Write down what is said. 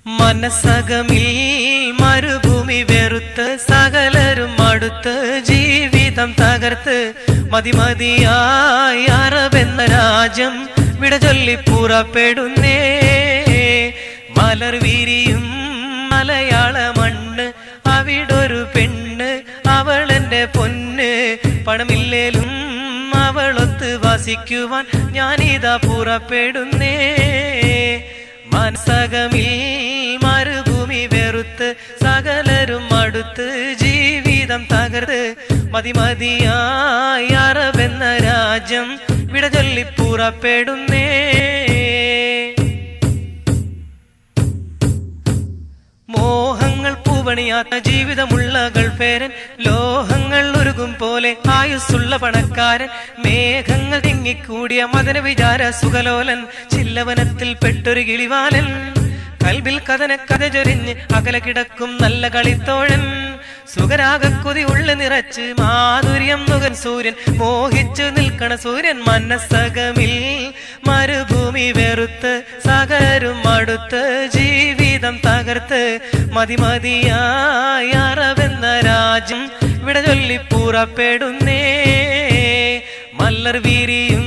മനസ്സകമിൽ മരുഭൂമി വെറുത്ത് സകലരും അടുത്ത് ജീവിതം തകർത്ത് മതിമതിയായി അറബെന്ന രാജ്യം വിട ചൊല്ലി പുറപ്പെടുന്നേ. മലർ വിരിയും മലയാള മണ്ണ്, അവിടൊരു പെണ്ണ് അവളെന്റെ പൊന്ന്. പണമില്ലേലും അവളൊത്ത് വസിക്കുവാൻ ഞാനിതാ പുറപ്പെടുന്നേ. മനസ്സകമിൽ മരുഭൂമി വെറുത്ത് സകലരും അടുത്ത് ജീവിതം തകർത്ത് മതിമതിയായി അറബെന്ന രാജ്യം വിട ചൊല്ലി പുറപ്പെടുന്നേ. മോഹങ്ങൾ പൂവണിയാത്ത ജീവിതമുള്ള ഗൾഫേരൻ, ലോഹങ്ങൾ ഉരുകും പോലെ ആയുസ്സുള്ള പണക്കാരൻ, മേഘങ്ങൾ തിങ്ങിക്കൂടിയ മദന വിചാര സുഖലോലൻ, ചില്ലവനത്തിൽ പെട്ടൊരു കിളിവാലൻ, കൽബിൽ കഥ ചൊരിഞ്ഞ് അകല കിടക്കും നല്ല കളിത്തോഴൻ, സുഖരാഗക്കൊതി ഉള്ളു നിറച്ച് മാധുര്യം നുകൻ സൂര്യൻ, മോഹിച്ചു നിൽക്കണ സൂര്യൻ. മനസ്സകമിൽ മരുഭൂമി വെറുത്ത് സകലരും അടുത്ത് ജീവിതം തകർത്ത് മതിമതിയായി അറബെന്ന രാജ്യം വിട ചൊല്ലി പുറപ്പെടുന്നേ. മലർ വിരിയും